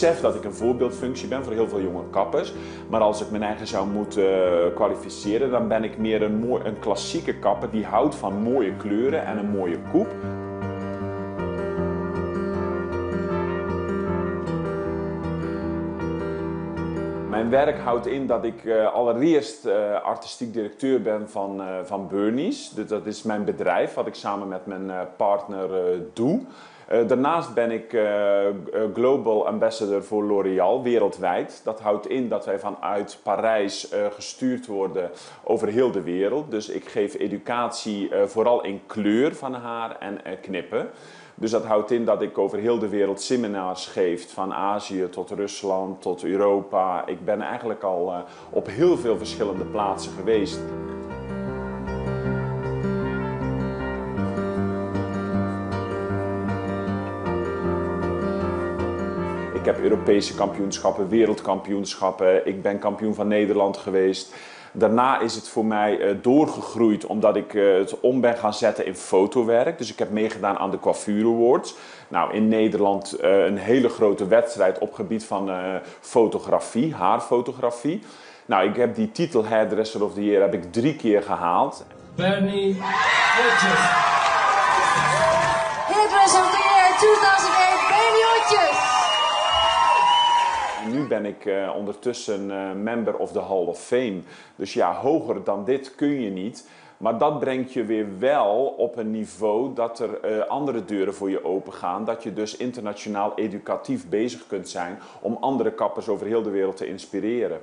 besef dat ik een voorbeeldfunctie ben voor heel veel jonge kappers. Maar als ik mijn eigen zou moeten kwalificeren, dan ben ik meer een klassieke kapper die houdt van mooie kleuren en een mooie koep. Mijn werk houdt in dat ik allereerst artistiek directeur ben van Burnies. Dus dat is mijn bedrijf wat ik samen met mijn partner doe. Daarnaast ben ik Global Ambassador voor L'Oréal wereldwijd. Dat houdt in dat wij vanuit Parijs gestuurd worden over heel de wereld. Dus ik geef educatie vooral in kleur van haar en knippen. Dus dat houdt in dat ik over heel de wereld seminars geef, van Azië tot Rusland tot Europa. Ik ben eigenlijk al op heel veel verschillende plaatsen geweest. Ik heb Europese kampioenschappen, wereldkampioenschappen. Ik ben kampioen van Nederland geweest. Daarna is het voor mij doorgegroeid omdat ik het om ben gaan zetten in fotowerk. Dus ik heb meegedaan aan de Coiffure Awards. Nou, in Nederland een hele grote wedstrijd op gebied van fotografie, haarfotografie. Nou, ik heb die titel Hairdresser of the Year heb ik 3 keer gehaald. Bernie Hodges. Hairdresser of the Year 2008, Bernie Hodges. En nu ben ik ondertussen member of the Hall of Fame. Dus ja, hoger dan dit kun je niet. Maar dat brengt je weer wel op een niveau dat er andere deuren voor je open gaan. Dat je dus internationaal educatief bezig kunt zijn om andere kappers over heel de wereld te inspireren.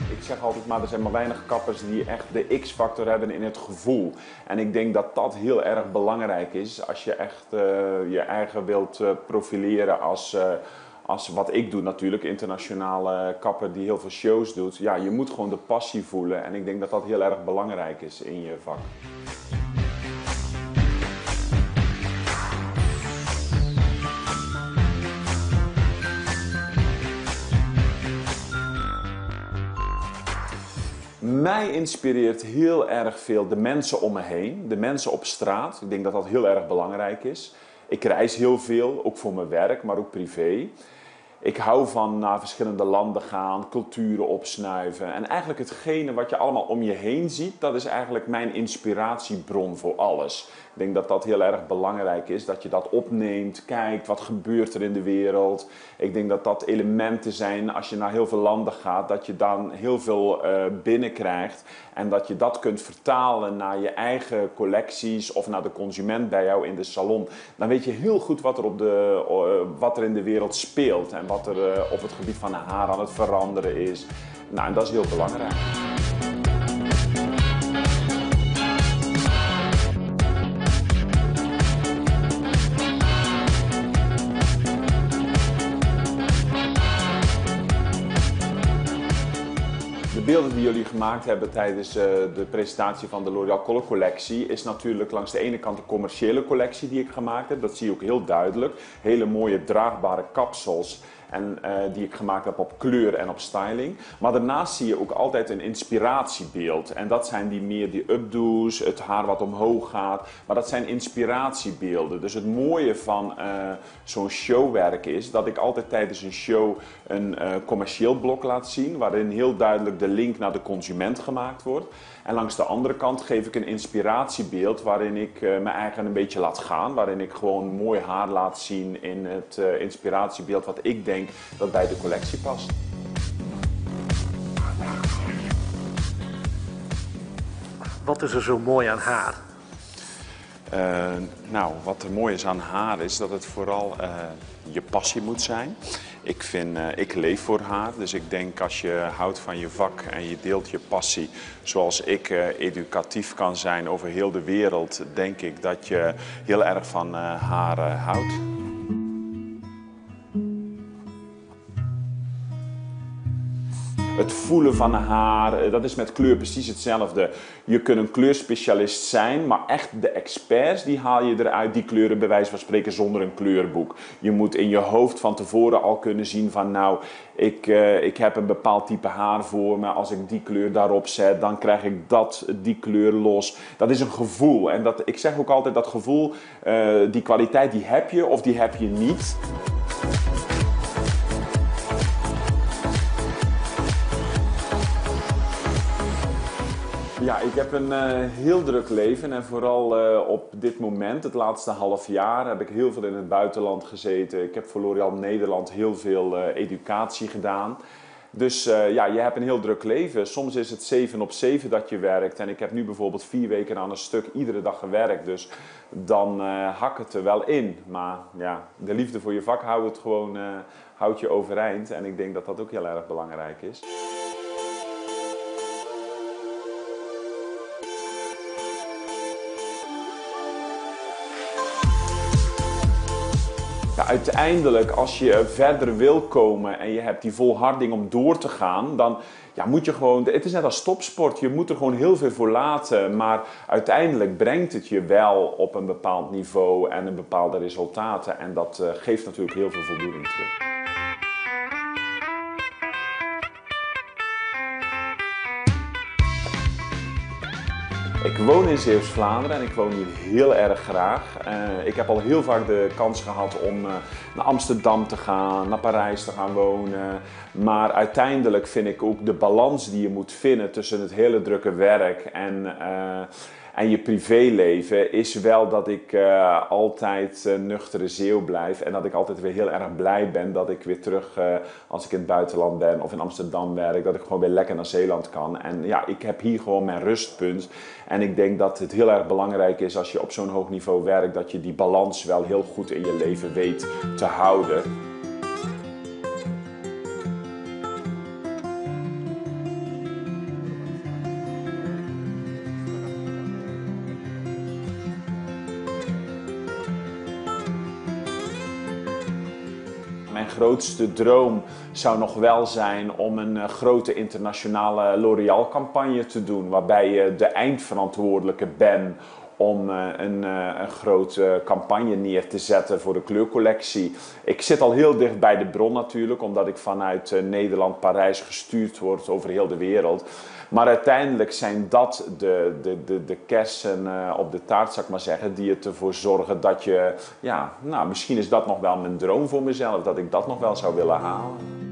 Ik zeg altijd maar, er zijn maar weinig kappers die echt de X-factor hebben in het gevoel. En ik denk dat dat heel erg belangrijk is als je echt je eigen wilt profileren als wat ik doe natuurlijk, internationale kapper die heel veel shows doet. Ja, je moet gewoon de passie voelen en ik denk dat dat heel erg belangrijk is in je vak. Mij inspireert heel erg veel de mensen om me heen, de mensen op straat. Ik denk dat dat heel erg belangrijk is. Ik reis heel veel, ook voor mijn werk, maar ook privé. Ik hou van naar verschillende landen gaan, culturen opsnuiven. En eigenlijk hetgene wat je allemaal om je heen ziet, dat is eigenlijk mijn inspiratiebron voor alles. Ik denk dat dat heel erg belangrijk is, dat je dat opneemt, kijkt, wat gebeurt er in de wereld. Ik denk dat dat elementen zijn, als je naar heel veel landen gaat, dat je dan heel veel binnenkrijgt. En dat je dat kunt vertalen naar je eigen collecties of naar de consument bij jou in de salon. Dan weet je heel goed wat er in de wereld speelt en wat er op het gebied van haar aan het veranderen is. Nou, en dat is heel belangrijk. De beelden die jullie gemaakt hebben tijdens de presentatie van de L'Oréal Color Collectie is natuurlijk langs de ene kant de commerciële collectie die ik gemaakt heb. Dat zie je ook heel duidelijk. Hele mooie draagbare kapsels en die ik gemaakt heb op kleur en op styling. Maar daarnaast zie je ook altijd een inspiratiebeeld. En dat zijn die updo's, het haar wat omhoog gaat. Maar dat zijn inspiratiebeelden. Dus het mooie van zo'n showwerk is dat ik altijd tijdens een show een commercieel blok laat zien. Waarin heel duidelijk de link naar de consument gemaakt wordt. En langs de andere kant geef ik een inspiratiebeeld waarin ik me eigen een beetje laat gaan. Waarin ik gewoon mooi haar laat zien in het inspiratiebeeld wat ik denk dat bij de collectie past. Wat is er zo mooi aan haar? Nou, wat er mooi is aan haar is dat het vooral je passie moet zijn. Ik leef voor haar, dus ik denk als je houdt van je vak en je deelt je passie zoals ik educatief kan zijn over heel de wereld, denk ik dat je heel erg van haar houdt. Het voelen van haar, dat is met kleur precies hetzelfde. Je kunt een kleurspecialist zijn, maar echt de experts die haal je eruit, die kleuren bij wijze van spreken zonder een kleurboek. Je moet in je hoofd van tevoren al kunnen zien van nou, ik heb een bepaald type haar voor me. Als ik die kleur daarop zet, dan krijg ik die kleur los. Dat is een gevoel. En ik zeg ook altijd dat gevoel, die kwaliteit die heb je of die heb je niet. Ja, ik heb een heel druk leven en vooral op dit moment, het laatste half jaar, heb ik heel veel in het buitenland gezeten. Ik heb voor L'Oréal Nederland heel veel educatie gedaan. Dus ja, je hebt een heel druk leven. Soms is het 7 op 7 dat je werkt en ik heb nu bijvoorbeeld 4 weken aan een stuk iedere dag gewerkt. Dus dan hakt het er wel in. Maar ja, de liefde voor je vak houdt je overeind en ik denk dat dat ook heel erg belangrijk is. Ja, uiteindelijk, als je verder wil komen en je hebt die volharding om door te gaan, dan ja, moet je gewoon, het is net als topsport, je moet er gewoon heel veel voor laten, maar uiteindelijk brengt het je wel op een bepaald niveau en een bepaalde resultaten en dat geeft natuurlijk heel veel voldoening terug. Ik woon in Zeeuws-Vlaanderen en ik woon hier heel erg graag. Ik heb al heel vaak de kans gehad om naar Amsterdam te gaan, naar Parijs te gaan wonen. Maar uiteindelijk vind ik ook de balans die je moet vinden tussen het hele drukke werk en je privéleven is wel dat ik altijd nuchtere Zeeuw blijf. En dat ik altijd weer heel erg blij ben dat ik weer terug, als ik in het buitenland ben of in Amsterdam werk, dat ik gewoon weer lekker naar Zeeland kan. En ja, ik heb hier gewoon mijn rustpunt. En ik denk dat het heel erg belangrijk is als je op zo'n hoog niveau werkt, dat je die balans wel heel goed in je leven weet te houden. Mijn grootste droom zou nog wel zijn om een grote internationale L'Oréal campagne te doen, waarbij je de eindverantwoordelijke bent om een grote campagne neer te zetten voor de kleurcollectie. Ik zit al heel dicht bij de bron natuurlijk, omdat ik vanuit Nederland, Parijs gestuurd word over heel de wereld. Maar uiteindelijk zijn dat de kersen op de taart, zou ik maar zeggen, die ervoor zorgen dat je, ja, nou, misschien is dat nog wel mijn droom voor mezelf, dat ik dat nog wel zou willen halen.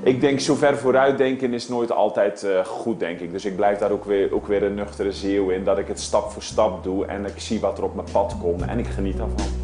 Ik denk, zo ver vooruit denken is nooit altijd goed, denk ik. Dus ik blijf daar ook weer een nuchtere Zeeuw in, dat ik het stap voor stap doe en ik zie wat er op mijn pad komt en ik geniet daarvan.